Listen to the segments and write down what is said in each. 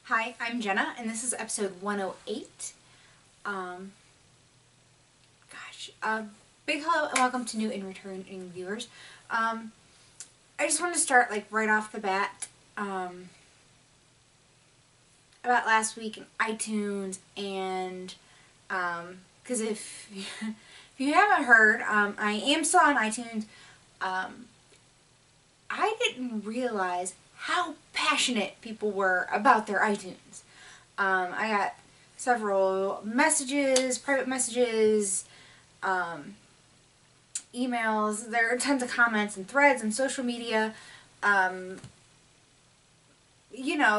Hi, I'm Jenna, and this is episode 108. Big hello and welcome to new and returning viewers. I just want to start right off the bat about last week in iTunes, and because if you haven't heard, I am still on iTunes. I didn't realize how passionate people were about their iTunes. I got several messages, private messages, emails. There are tons of comments and threads and social media.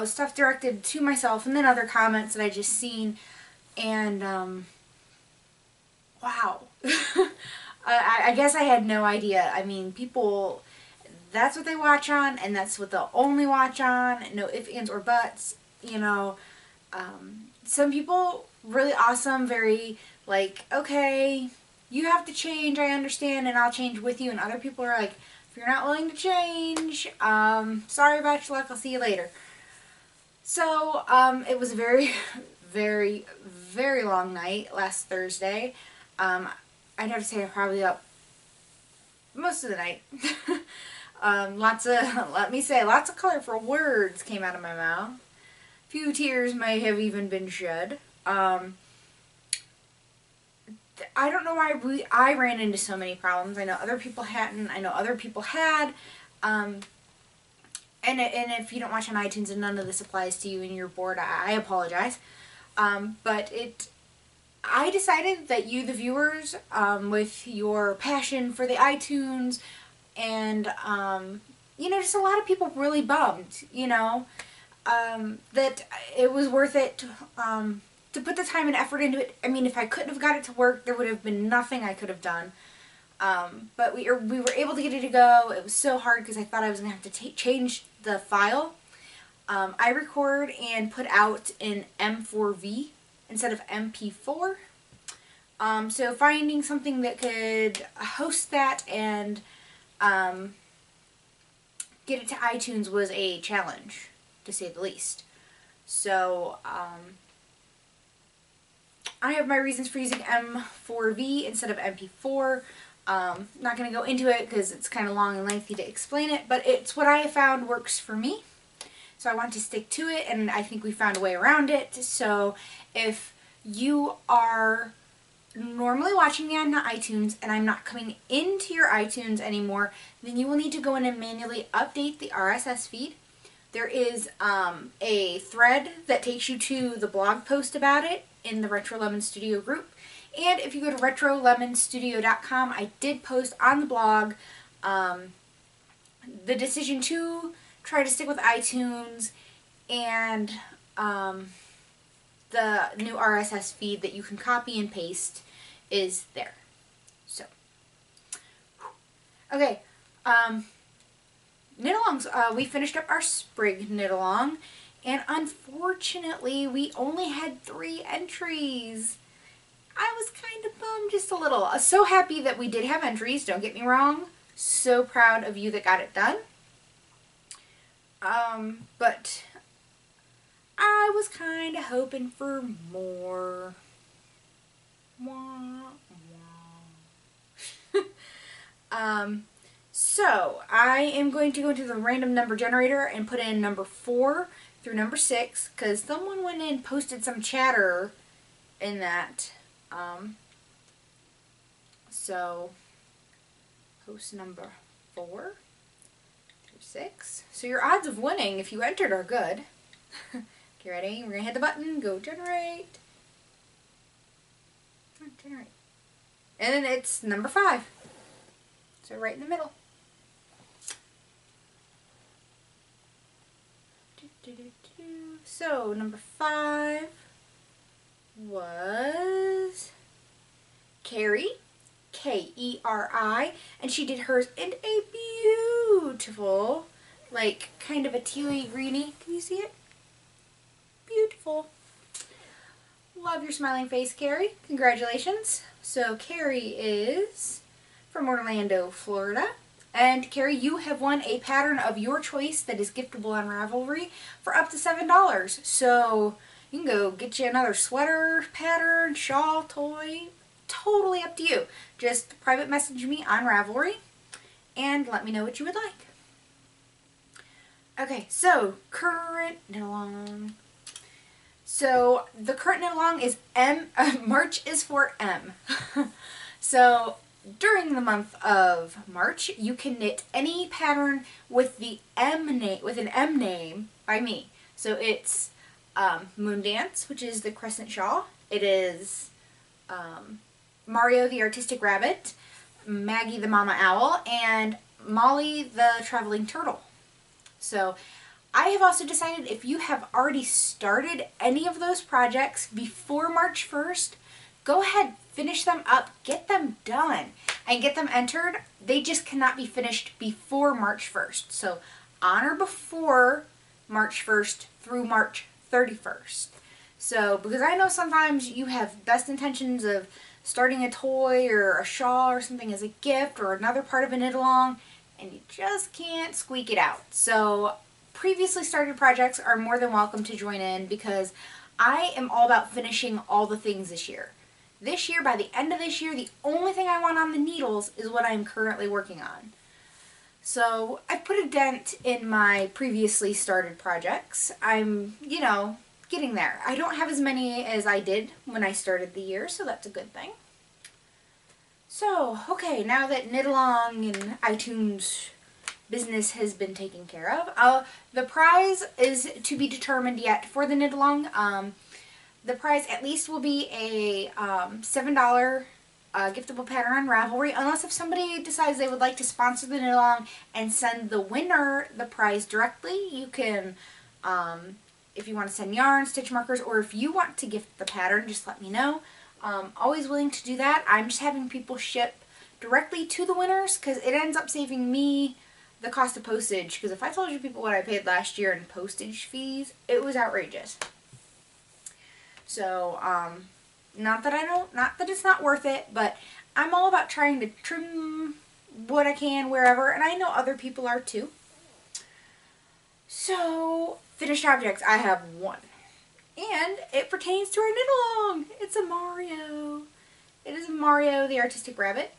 Stuff directed to myself, and then other comments that I just seen. And wow. I guess I had no idea. I mean, people, that's what they watch on, and that's what they'll only watch on. No ifs, ands, or buts. Some people, really awesome, very okay, you have to change, I understand, and I'll change with you. And other people are like, if you're not willing to change, sorry about your luck, I'll see you later. So, it was a very, very, very long night last Thursday. I'd have to say I'm probably up most of the night. Lots of colorful words came out of my mouth. A few tears may have even been shed. I don't know why I ran into so many problems. I know other people hadn't. I know other people had. And if you don't watch on iTunes and none of this applies to you and you're bored, I apologize. But I decided that you, the viewers, with your passion for the iTunes, and just a lot of people really bummed, that it was worth it to put the time and effort into it. I mean, if I couldn't have got it to work, there would have been nothing I could have done. But we were able to get it to go. It was so hard because I thought I was going to have to change the file. I record and put out in M4V instead of MP4. So finding something that could host that and get it to iTunes was a challenge, to say the least. So, I have my reasons for using M4V instead of MP4. Not going to go into it because it's kind of long and lengthy to explain it, but it's what I have found works for me. So I want to stick to it, and I think we found a way around it. So if you are normally watching me on iTunes and I'm not coming into your iTunes anymore, then you will need to go in and manually update the RSS feed. There is a thread that takes you to the blog post about it in the RetroLemonStudio group. And if you go to RetroLemonStudio.com, I did post on the blog the decision to try to stick with iTunes and the new RSS feed that you can copy and paste is there. So, okay, knit-alongs. We finished up our sprig knit-along, and unfortunately, we only had 3 entries. I was kind of bummed, just a little. So happy that we did have entries, don't get me wrong. So proud of you that got it done. But I was kind of hoping for more. So I am going to go into the random number generator and put in number 4 through number 6, because someone went in and posted some chatter in that. So post number 4 through 6. So your odds of winning, if you entered, are good. Okay, ready? We're going to hit the button, go generate. Generate. And then it's number 5. So right in the middle. So number 5 was Carrie, Keri, and she did hers in a beautiful, kind of a tealy greeny. Can you see it? Beautiful. Love your smiling face, Carrie. Congratulations. So Carrie is from Orlando, Florida. And Carrie, you have won a pattern of your choice that is giftable on Ravelry for up to $7. So you can go get you another sweater, pattern, shawl, toy. Totally up to you. Just private message me on Ravelry and let me know what you would like. Okay, so current knit along. So the current knit along is March is for M. So during the month of March, you can knit any pattern with the M name, with an M name by me. So it's Moon Dance, which is the crescent shawl. It is Mario the Artistic Rabbit, Maggie the Mama Owl, and Molly the Traveling Turtle. So I have also decided if you have already started any of those projects before March 1st, go ahead, finish them up, get them done, and get them entered. They just cannot be finished before March 1st. So on or before March 1st through March 31st. So, because I know sometimes you have best intentions of starting a toy or a shawl or something as a gift or another part of a knit along, and you just can't squeak it out. So previously started projects are more than welcome to join in because I am all about finishing all the things this year. This year, by the end of this year, the only thing I want on the needles is what I'm currently working on. So I put a dent in my previously started projects. I'm, you know, getting there. I don't have as many as I did when I started the year, so that's a good thing. So, okay, now that knit along and iTunes business has been taken care of, the prize is to be determined yet for the knit along. The prize at least will be a $7 giftable pattern on Ravelry, unless if somebody decides they would like to sponsor the knit along and send the winner the prize directly. You can, if you want to send yarn, stitch markers, or if you want to gift the pattern, just let me know. Always willing to do that. I'm just having people ship directly to the winners because it ends up saving me the cost of postage. Because if I told you people what I paid last year in postage fees, it was outrageous. So, not that it's not worth it, but I'm all about trying to trim what I can wherever, and I know other people are too. So, finished objects, I have one. And it pertains to our knit along. It's a Mario. It is a Mario the Artistic Rabbit.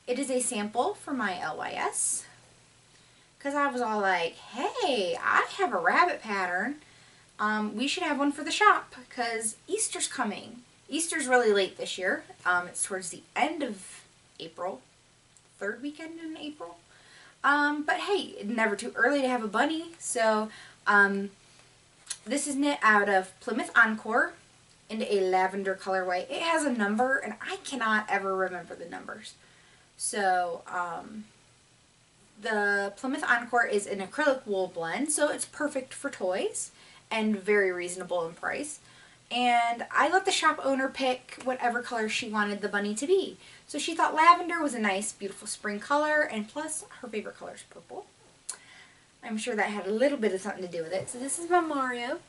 It is a sample for my LYS. Because I was all like, hey, I have a rabbit pattern. We should have one for the shop because Easter's coming. Easter's really late this year. It's towards the end of April. Third weekend in April. But hey, never too early to have a bunny. So, this is knit out of Plymouth Encore into a lavender colorway. It has a number, and I cannot ever remember the numbers. So, the Plymouth Encore is an acrylic wool blend, so it's perfect for toys and very reasonable in price. And I let the shop owner pick whatever color she wanted the bunny to be. So she thought lavender was a nice, beautiful spring color, and plus her favorite color is purple. I'm sure that had a little bit of something to do with it. So this is my Mario.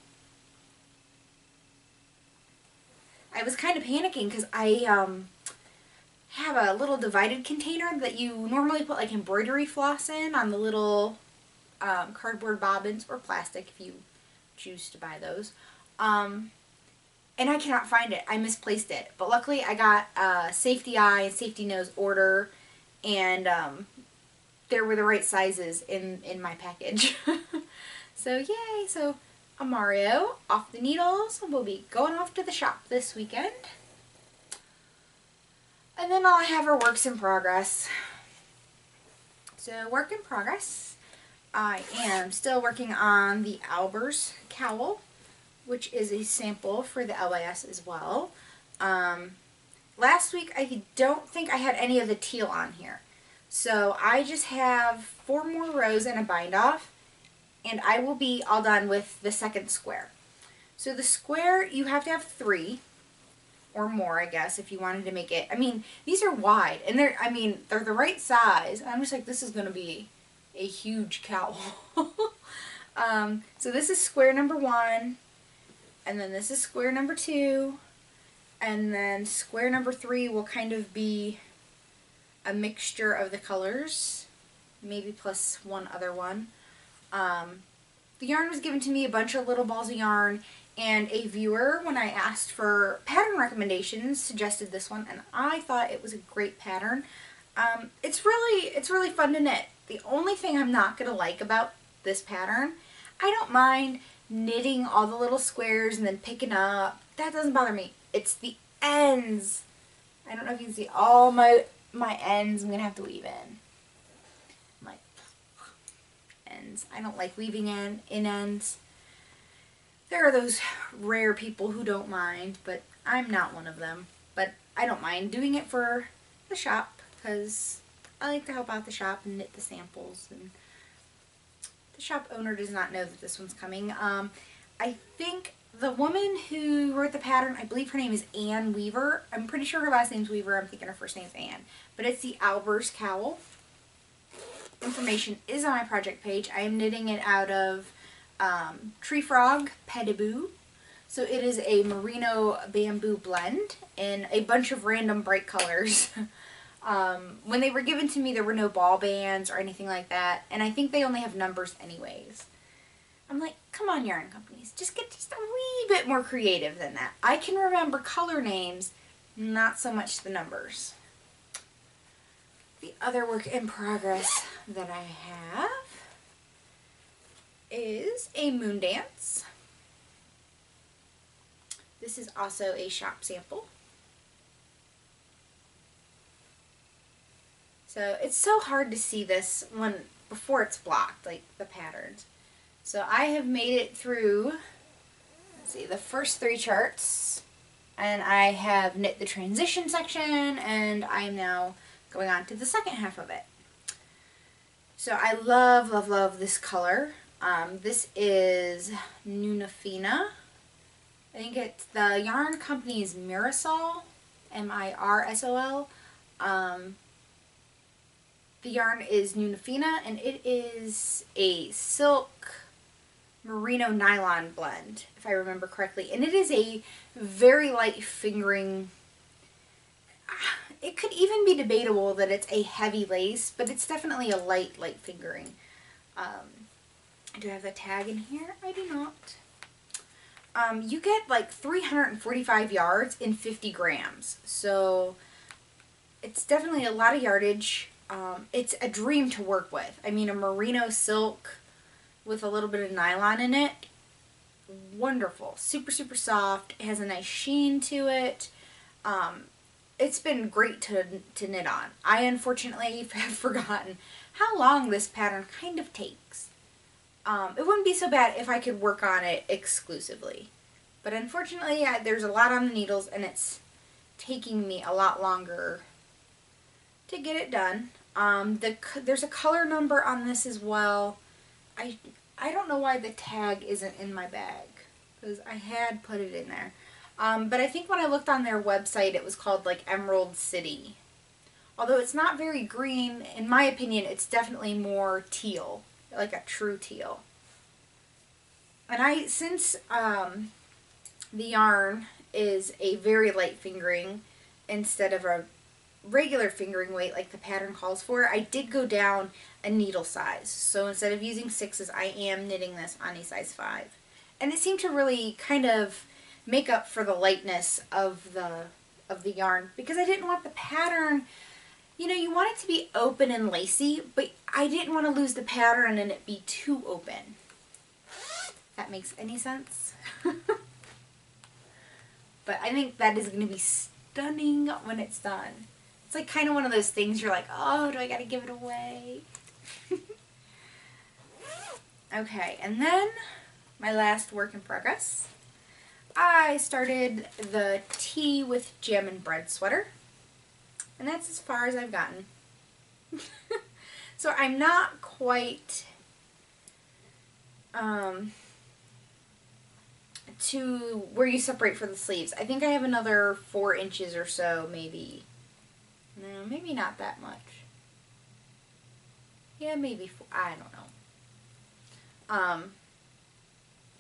I was kind of panicking because I have a little divided container that you normally put like embroidery floss in on the little cardboard bobbins or plastic if you choose to buy those. And I cannot find it. I misplaced it. But luckily I got a safety eye and safety nose order, and there were the right sizes in my package. So yay! So a Mario off the needles. We'll be going off to the shop this weekend. And then all I have are works in progress. So work in progress. I am still working on the Albers cowl, which is a sample for the LYS as well. Last week I don't think I had any of the teal on here. So I just have 4 more rows and a bind off, and I will be all done with the second square. So the square, you have to have 3 or more, I guess, if you wanted to make it. I mean, these are wide, and they're the right size. I'm just like, this is going to be a huge cowl. So this is square number 1, and then this is square number 2, and then square number 3 will kind of be a mixture of the colors. maybe plus one other one. The yarn was given to me, a bunch of little balls of yarn, and a viewer, when I asked for pattern recommendations, suggested this one, and I thought it was a great pattern. It's really fun to knit. The only thing I'm not going to like about this pattern, I don't mind knitting all the little squares and then picking up. That doesn't bother me. It's the ends. I don't know if you can see all my ends I'm going to have to weave in. My ends. I don't like weaving in ends. There are those rare people who don't mind, but I'm not one of them. But I don't mind doing it for the shop because I like to help out the shop and knit the samples. And the shop owner does not know that this one's coming. I think the woman who wrote the pattern, I believe her name is Ann Weaver. I'm pretty sure her last name's Weaver. I'm thinking her first name's Ann. But it's the Albers cowl. Information is on my project page. I am knitting it out of Tree Frog Petaboo. So it is a merino bamboo blend in a bunch of random bright colors. When they were given to me, there were no ball bands or anything like that, and I think they only have numbers anyways. I'm like, come on, yarn companies, just get just a wee bit more creative than that. I can remember color names, not so much the numbers. The other work in progress that I have is a moon dance. This is also a shop sample. So it's so hard to see this before it's blocked, like the patterns. So I have made it through, let's see, the first 3 charts, and I have knit the transition section, and I am now going on to the second half of it. So I love, love, love this color. This is Nunafina. I think it's the yarn company is Mirasol, M-I-R-S-O-L. The yarn is Nunafina, and it is a silk merino nylon blend, if I remember correctly. And it is a very light fingering. It could even be debatable that it's a heavy lace, but it's definitely a light fingering. Do I have the tag in here? I do not. You get like 345 yards in 50 grams. So it's definitely a lot of yardage. It's a dream to work with. I mean, a merino silk with a little bit of nylon in it. Wonderful. Super, super soft. It has a nice sheen to it. It's been great to knit on. I unfortunately have forgotten how long this pattern kind of takes. It wouldn't be so bad if I could work on it exclusively. But unfortunately, there's a lot on the needles, and it's taking me a lot longer to get it done. There's a color number on this as well. I don't know why the tag isn't in my bag, because I had put it in there. But I think when I looked on their website, it was called like Emerald City. Although it's not very green, in my opinion, it's definitely more teal, like a true teal. And since the yarn is a very light fingering instead of a regular fingering weight like the pattern calls for, I did go down a needle size. So instead of using 6s, I am knitting this on a size 5. And it seemed to really kind of make up for the lightness of the yarn, because I didn't want the pattern, you know, you want it to be open and lacy, but I didn't want to lose the pattern and it be too open. If that makes any sense. But I think that is going to be stunning when it's done. It's like kind of one of those things you're like, oh, do I got to give it away? Okay, and then my last work in progress. I started the tea with jam and bread sweater, and that's as far as I've gotten. So I'm not quite to where you separate for the sleeves. I think I have another 4 inches or so, maybe. No, maybe not that much. Yeah, maybe 4, I don't know.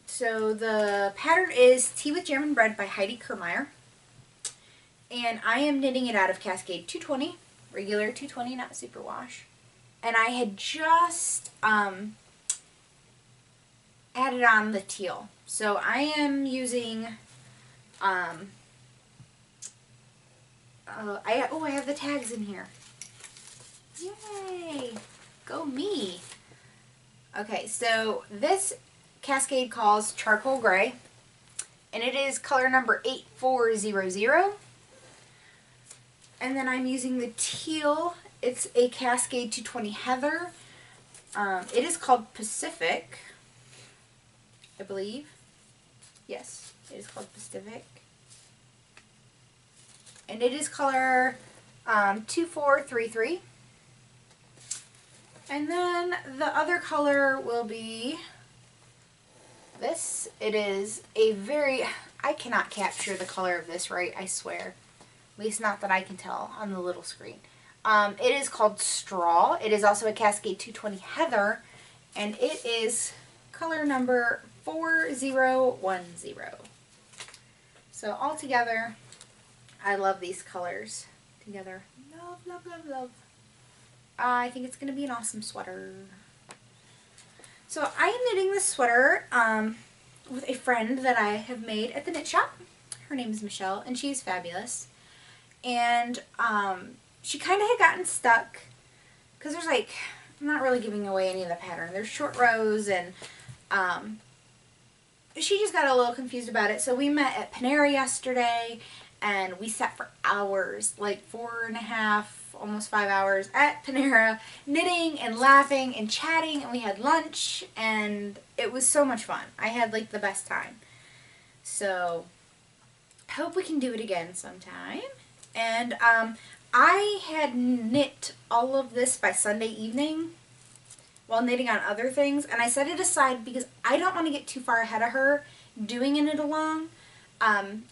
So the pattern is Tea with Jam and Bread by Heidi Kermeyer. And I am knitting it out of Cascade 220, regular 220, not superwash. And I had just added on the teal. So I am using, I have the tags in here. Yay! Go me! Okay, so this Cascade calls Charcoal Gray, and it is color number 8400. And then I'm using the teal. It's a Cascade 220 Heather. It is called Pacific, I believe. Yes, it is called Pacific. And it is color 2433. And then the other color will be this. It is a very, I cannot capture the color of this right, I swear. At least not that I can tell on the little screen. It is called Straw. It is also a Cascade 220 Heather, and it is color number 4010. So all together, I love these colors together. Love, love, love, love. I think it's going to be an awesome sweater. So I am knitting this sweater with a friend that I have made at the knit shop. Her name is Michelle, and she's fabulous. And she kind of had gotten stuck because there's like, I'm not really giving away any of the pattern. There's short rows, and she just got a little confused about it. So we met at Panera yesterday, and we sat for hours, like 4.5, almost 5 hours at Panera, knitting and laughing and chatting, and we had lunch, and it was so much fun. I had like the best time. So I hope we can do it again sometime. And I had knit all of this by Sunday evening while knitting on other things, and I set it aside because I don't want to get too far ahead of her doing a knit along.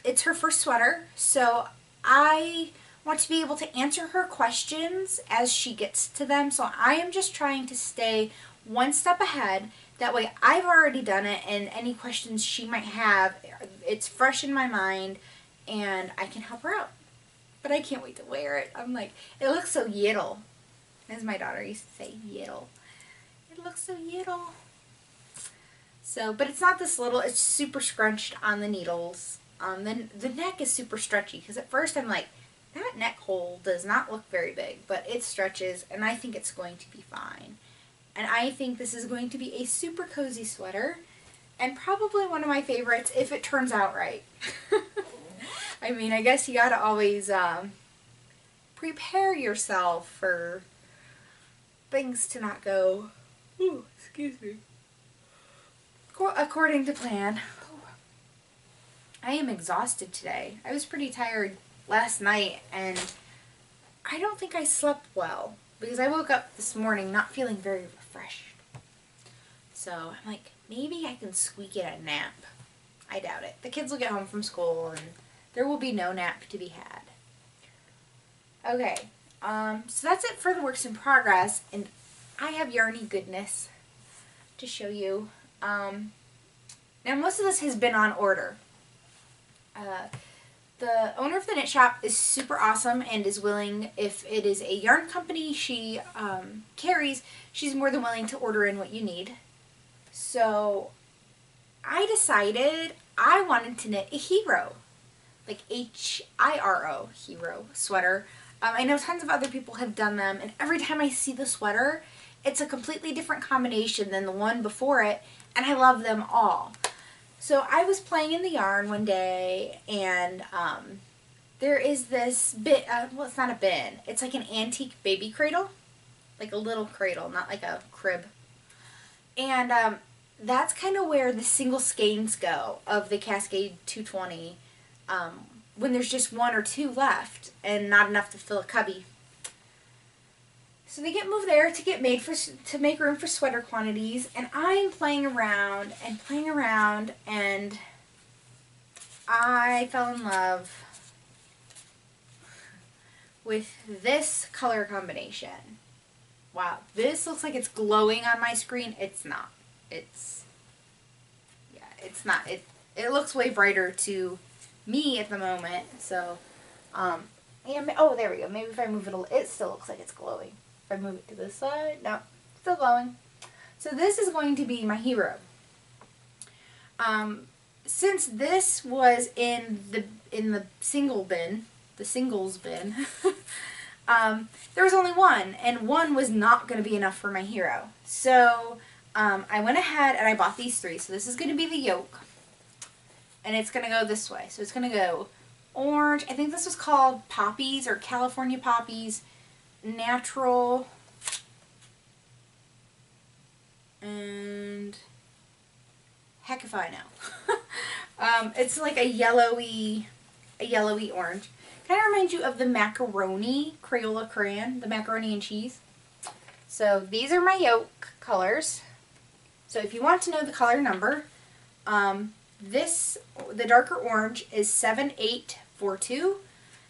It's her first sweater, so I want to be able to answer her questions as she gets to them. So I am just trying to stay one step ahead. That way I've already done it, and any questions she might have, it's fresh in my mind, and I can help her out. But I can't wait to wear it. I'm like, it looks so yiddle. As my daughter used to say, yiddle. It looks so yiddle. So, but it's not this little, it's super scrunched on the needles. Then the neck is super stretchy, because at first I'm like, that neck hole does not look very big, but it stretches, and I think it's going to be fine. And I think this is going to be a super cozy sweater, and probably one of my favorites if it turns out right. I mean, I guess you gotta always prepare yourself for things to not go, ooh, excuse me, according to plan. I am exhausted today. I was pretty tired last night, and I don't think I slept well because I woke up this morning not feeling very refreshed. So I'm like, maybe I can squeak in a nap. I doubt it. The kids will get home from school, and there will be no nap to be had. Okay, so that's it for the works in progress, and I have Yarny Goodness to show you. Now most of this has been on order. The owner of the knit shop is super awesome and is willing, if it is a yarn company she carries, she's more than willing to order in what you need. So I decided I wanted to knit a hero, like H-I-R-O, hero sweater. I know tons of other people have done them, and every time I see the sweater, it's a completely different combination than the one before it, and I love them all. So I was playing in the yarn one day, and there is this bit, well, it's not a bin, it's like an antique baby cradle, like a little cradle, not like a crib. And that's kind of where the single skeins go of the Cascade 220, when there's just one or two left and not enough to fill a cubby. So they get moved there to get made to make room for sweater quantities, and I'm playing around, and I fell in love with this color combination. Wow, this looks like it's glowing on my screen. It's not. It's not. It looks way brighter to me at the moment. So, yeah, oh, there we go. Maybe if I move it a little, it still looks like it's glowing. If I move it to this side, no, still glowing. So this is going to be my hero. Since this was in the single bin, the singles bin, there was only one, and one was not going to be enough for my hero. So I went ahead and I bought these three. So this is going to be the yolk, and it's going to go this way. So it's going to go orange. I think this was called Poppies or California Poppies, natural, and heck if I know. It's like a yellowy orange. Kind of reminds you of the macaroni Crayola crayon, the macaroni and cheese. So these are my yolk colors. So if you want to know the color number, the darker orange is 7842,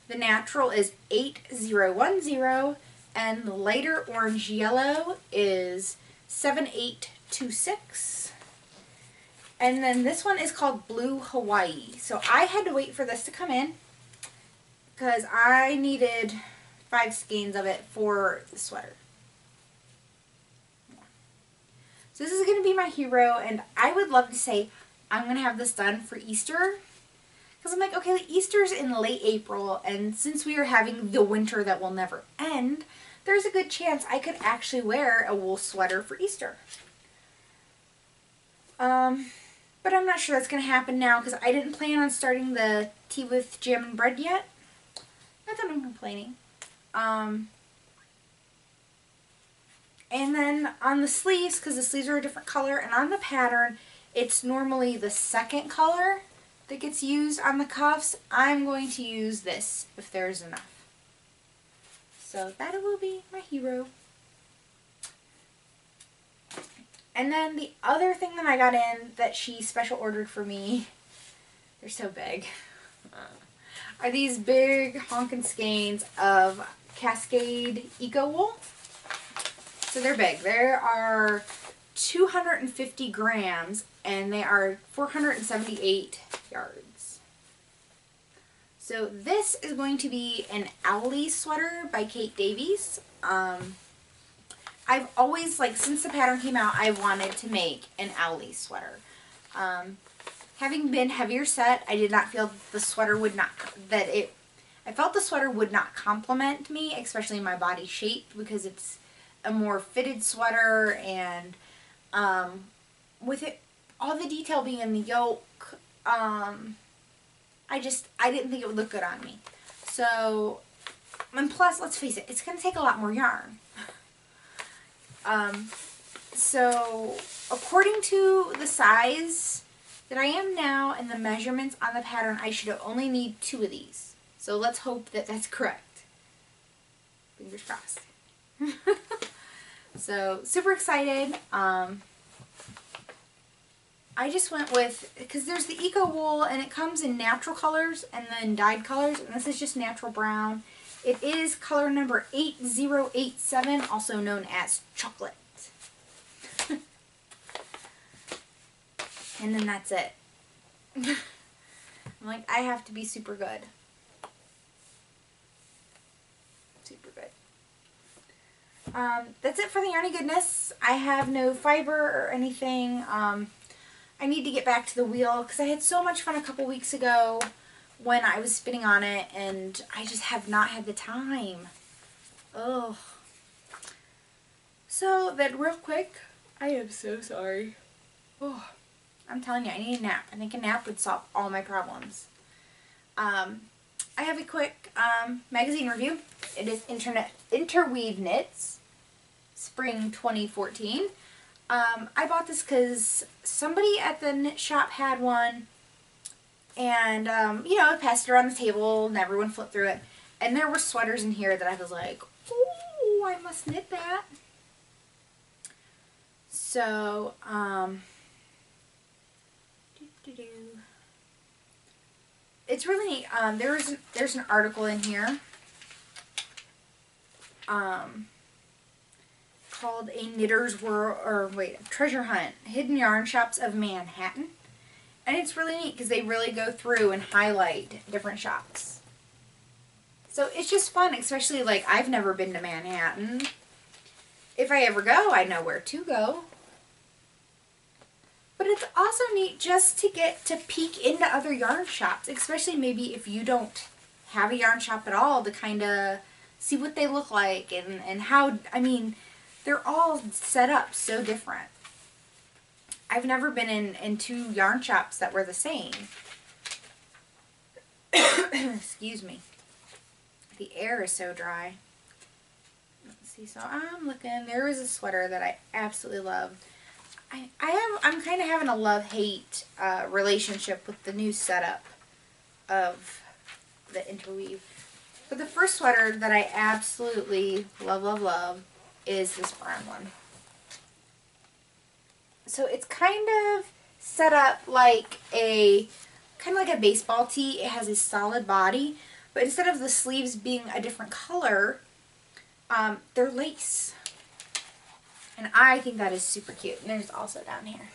the natural is 8010, and the lighter orange yellow is 7826. And then this one is called Blue Hawaii. So I had to wait for this to come in because I needed 5 skeins of it for the sweater. So this is going to be my hero, and I would love to say I'm going to have this done for Easter. Because I'm like, okay, Easter's in late April, and since we are having the winter that will never end, there's a good chance I could actually wear a wool sweater for Easter. But I'm not sure that's going to happen now because I didn't plan on starting the tea with jam and bread yet. Not that I'm complaining. And then on the sleeves, because the sleeves are a different color, and on the pattern, it's normally the second color that gets used on the cuffs. I'm going to use this if there's enough. So that will be my hero. And then the other thing that I got in that she special ordered for me, they're so big, are these big honkin' skeins of Cascade Eco Wool. So they're big. There are 250 grams and they are 478 yards. So this is going to be an Owlie sweater by Kate Davies. I've always, like, since the pattern came out, I wanted to make an Owlie sweater. Having been heavier set, I did not feel the sweater would not, I felt the sweater would not complement me, especially in my body shape, because it's a more fitted sweater, and with it, all the detail being in the yoke, I didn't think it would look good on me. So, and plus, let's face it, it's going to take a lot more yarn. So according to the size that I am now and the measurements on the pattern, I should only need 2 of these. So let's hope that that's correct. Fingers crossed. So super excited. I just went with, because there's the Eco Wool and it comes in natural colors and then dyed colors, and this is just natural brown. It is color number 8087, also known as chocolate. And then that's it. I'm like, I have to be super good. Super good. That's it for the Yarny Goodness. I have no fiber or anything. I need to get back to the wheel because I had so much fun a couple weeks ago when I was spinning on it, and I just have not had the time. Ugh. So then real quick, I am so sorry. Oh, I'm telling you, I need a nap. I think a nap would solve all my problems. I have a quick magazine review. It is Interweave Knits, Spring 2014. I bought this because somebody at the knit shop had one, and you know, I passed it around the table and everyone flipped through it, and there were sweaters in here that I was like, oh, I must knit that. So it's really neat. There's an article in here called A Knitter's World, or wait, Treasure Hunt, Hidden Yarn Shops of Manhattan. And it's really neat because they really go through and highlight different shops. So it's just fun, especially like I've never been to Manhattan. if I ever go, I know where to go. But it's also neat just to get to peek into other yarn shops, especially maybe if you don't have a yarn shop at all, to kind of see what they look like and how, I mean, they're all set up so different. I've never been in two yarn shops that were the same. Excuse me. The air is so dry. Let's see, so I'm looking, there is a sweater that I absolutely love. I'm kind of having a love-hate relationship with the new setup of the interweave. But the first sweater that I absolutely love, love, love is this brown one. So it's kind of set up like a baseball tee. It has a solid body, but instead of the sleeves being a different color, they're lace. And I think that is super cute. And there's also down here.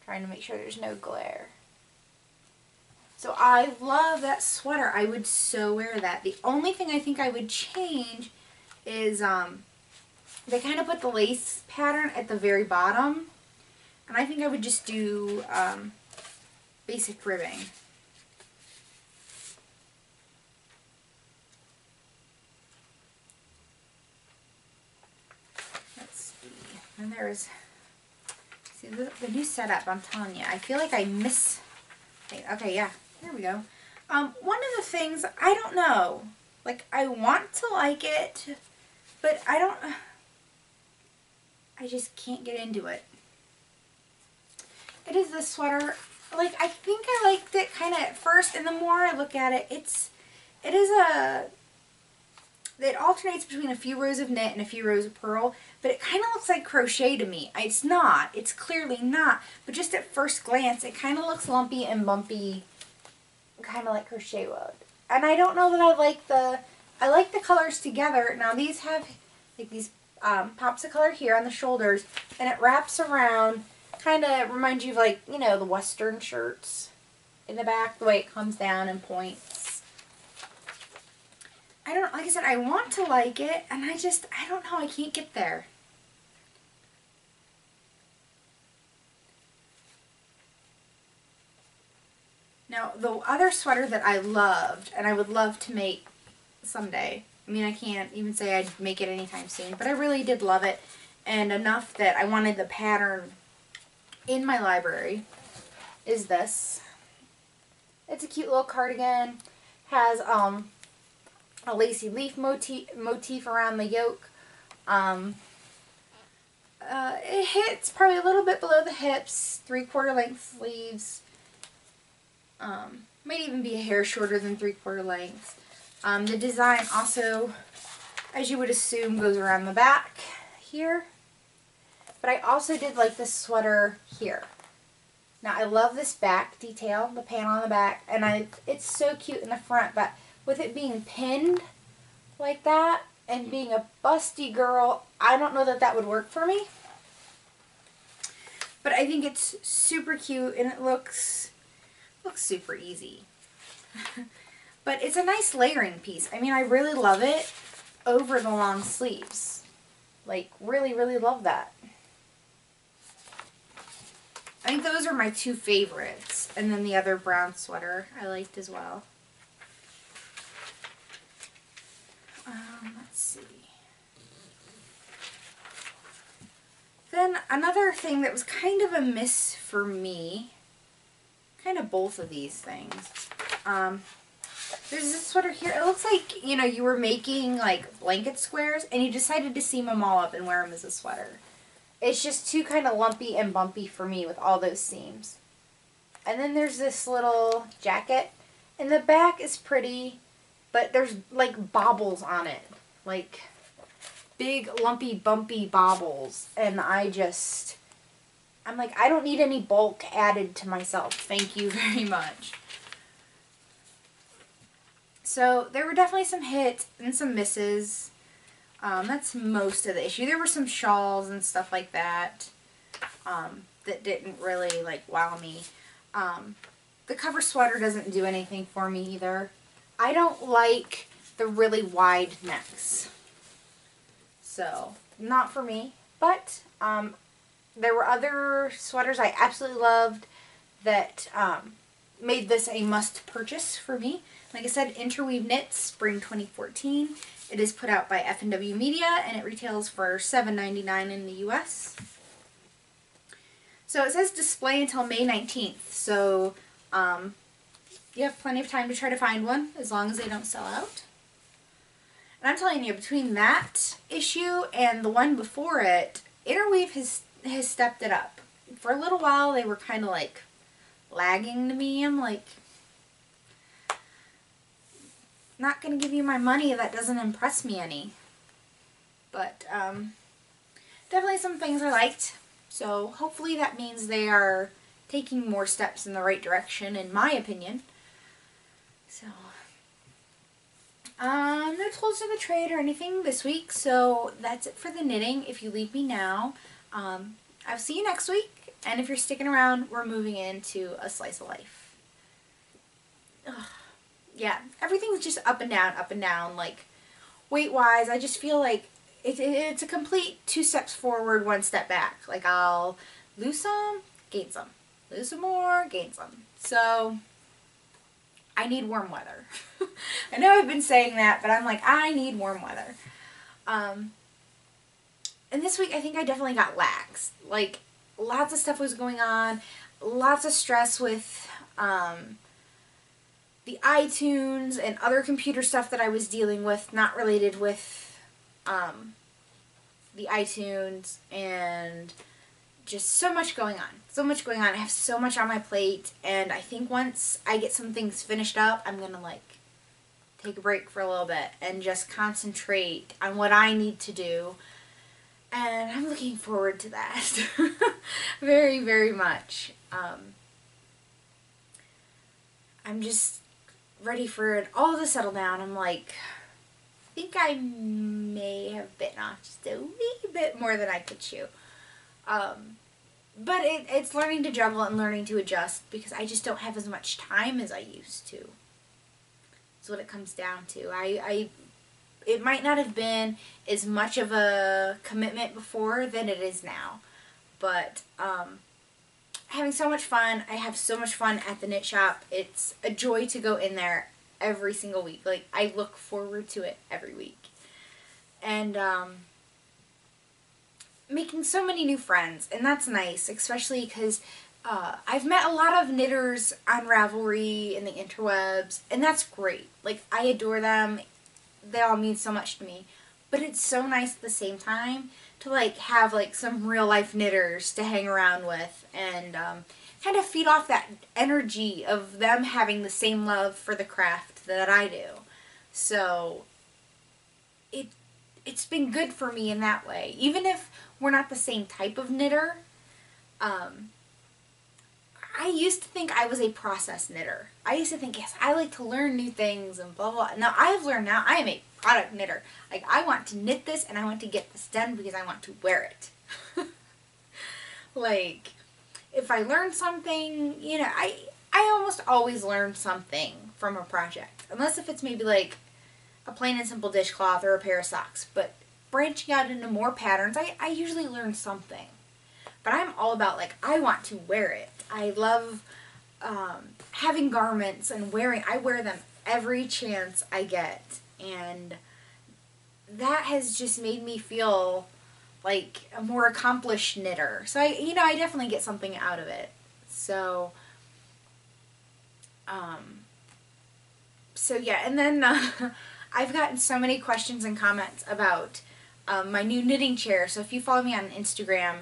Trying to make sure there's no glare. So I love that sweater. I would so wear that. The only thing I think I would change is they kind of put the lace pattern at the very bottom. And I think I would just do basic ribbing. Let's see. And there's, see the new setup, I'm telling you. I feel like I miss, okay, yeah, here we go. One of the things, I don't know, like I want to like it, but I just can't get into it. It is this sweater. Like, I think I liked it kind of at first, and the more I look at it, it alternates between a few rows of knit and a few rows of purl, but it kind of looks like crochet to me. It's not. It's clearly not. But just at first glance, it kind of looks lumpy and bumpy, kind of like crochet would. And I don't know that I like the colors together. Now, these have like these pops of color here on the shoulders, and it wraps around. Kind of reminds you of, like, you know, the Western shirts in the back, the way it comes down and points. Like I said, I want to like it, and I don't know, I can't get there. Now, the other sweater that I loved, and I would love to make someday, I mean, I can't even say I'd make it anytime soon, but I really did love it, and enough that I wanted the pattern in my library, is this. It's a cute little cardigan. Has a lacy leaf motif around the yoke. It hits probably a little bit below the hips, 3/4 length sleeves. Might even be a hair shorter than 3/4 length. The design also, as you would assume, goes around the back here. But I also did like this sweater here. Now, I love this back detail, the panel on the back, and it's so cute in the front, but with it being pinned like that and being a busty girl, I don't know that that would work for me. But I think it's super cute, and it looks super easy. But it's a nice layering piece. I mean, I really love it over the long sleeves. Like, really, really love that. I think those are my two favorites. And then the other brown sweater I liked as well. Let's see. Then another thing that was kind of a miss for me, kind of both of these things. There's this sweater here. It looks like, you know, you were making like blanket squares and you decided to seam them all up and wear them as a sweater. It's just too kind of lumpy and bumpy for me with all those seams. And then there's this little jacket. And the back is pretty, but there's like baubles on it. Like big, lumpy, bumpy baubles. And I'm like, I don't need any bulk added to myself. Thank you very much. So there were definitely some hits and some misses. That's most of the issue. There were some shawls and stuff like that that didn't really like wow me. The cover sweater doesn't do anything for me either. I don't like the really wide necks. So not for me. But there were other sweaters I absolutely loved that made this a must purchase for me. Like I said, Interweave Knits Spring 2014. It is put out by F&W Media and it retails for $7.99 in the US. So it says display until May 19th. So you have plenty of time to try to find one as long as they don't sell out. And I'm telling you, between that issue and the one before it, Interweave has stepped it up. For a little while, they were kind of like lagging to me. I'm like, not going to give you my money if that doesn't impress me any. But definitely some things I liked. So hopefully that means they are taking more steps in the right direction, in my opinion. So, no tools in the trade or anything this week, so that's it for the knitting. If you leave me now, I'll see you next week, and if you're sticking around, we're moving into a slice of life. Ugh. Yeah, everything's just up and down, like, weight-wise, I just feel like it's a complete 2 steps forward, 1 step back. Like, I'll lose some, gain some. Lose some more, gain some. So, I need warm weather. I know I've been saying that, but I'm like, I need warm weather. And this week, I think I definitely got lax. Like, lots of stuff was going on. Lots of stress with the iTunes and other computer stuff that I was dealing with, not related with the iTunes, and just so much going on. So much going on. I have so much on my plate, and I think once I get some things finished up, I'm going to, like, take a break for a little bit and just concentrate on what I need to do. And I'm looking forward to that. Very, very much. I'm just ready for it all to settle down. I'm like, I think I may have bitten off just a wee bit more than I could chew. But it's learning to juggle and learning to adjust because I just don't have as much time as I used to. That's what it comes down to. It might not have been as much of a commitment before than it is now. But having so much fun. I have so much fun at the knit shop. It's a joy to go in there every single week. Like, I look forward to it every week. And making so many new friends, and that's nice, especially because I've met a lot of knitters on Ravelry and the interwebs, and that's great. Like, I adore them. They all mean so much to me. But it's so nice at the same time to, like, have, like, some real-life knitters to hang around with and kind of feed off that energy of them having the same love for the craft that I do. So, it's been good for me in that way. Even if we're not the same type of knitter, I used to think I was a process knitter. I used to think, yes, I like to learn new things and blah, blah, blah. Now, I've learned now I am a product knitter. Like, I want to knit this and I want to get this done because I want to wear it. Like, if I learn something, you know, I almost always learn something from a project. Unless if it's maybe like a plain and simple dishcloth or a pair of socks. But branching out into more patterns, I usually learn something. But I'm all about, like, I want to wear it. I love having garments and I wear them every chance I get. And that has just made me feel like a more accomplished knitter. So I definitely get something out of it. So, yeah, and then I've gotten so many questions and comments about my new knitting chair. So if you follow me on Instagram,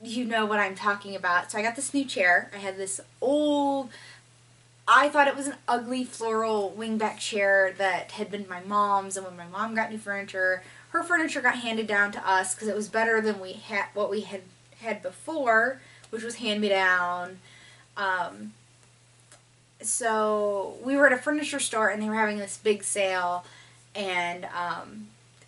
you know what I'm talking about. So I got this new chair. I had this old, I thought it was an ugly floral wingback chair that had been my mom's, and when my mom got new furniture, her furniture got handed down to us because it was better than what we had before, which was hand-me-down. So we were at a furniture store and they were having this big sale, and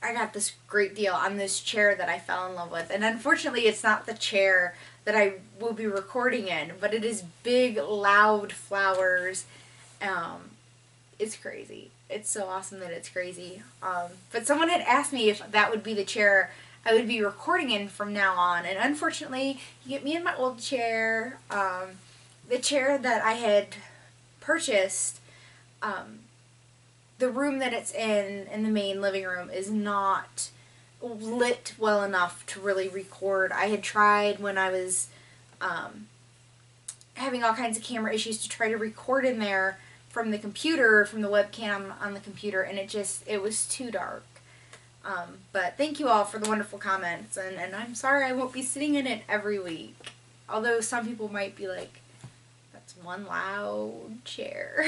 I got this great deal on this chair that I fell in love with. And unfortunately, it's not the chair that I will be recording in, but it is big, loud flowers. It's crazy. it's so awesome that it's crazy. But someone had asked me if that would be the chair I would be recording in from now on, and unfortunately, you get me in my old chair. The chair that I had purchased, the room that it's in the main living room, is not lit well enough to really record. I had tried when I was having all kinds of camera issues to try to record in there from the computer, from the webcam on the computer, and it was too dark. But thank you all for the wonderful comments, and I'm sorry I won't be sitting in it every week. Although some people might be like, that's one loud chair.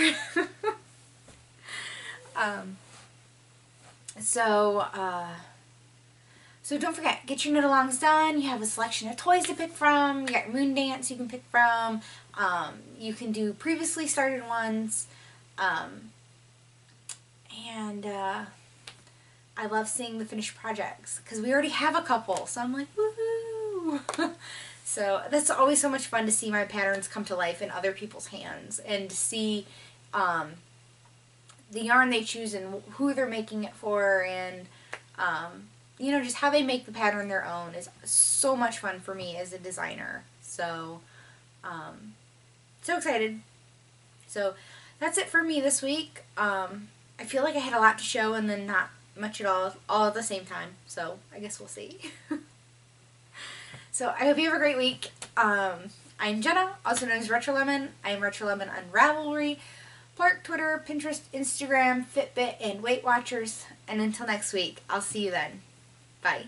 So don't forget, get your knit-alongs done. You have a selection of toys to pick from. You got Moon Dance you can pick from. You can do previously started ones. I love seeing the finished projects because we already have a couple. So I'm like, woohoo! So that's always so much fun to see my patterns come to life in other people's hands and to see the yarn they choose and who they're making it for, and you know, just how they make the pattern their own is so much fun for me as a designer. So, so excited. So that's it for me this week. I feel like I had a lot to show and then not much at all at the same time. So I guess we'll see. So I hope you have a great week. I'm Jenna, also known as RetroLemon. I am RetroLemon on Ravelry, Plurk, Twitter, Pinterest, Instagram, Fitbit, and Weight Watchers. And until next week, I'll see you then. Bye.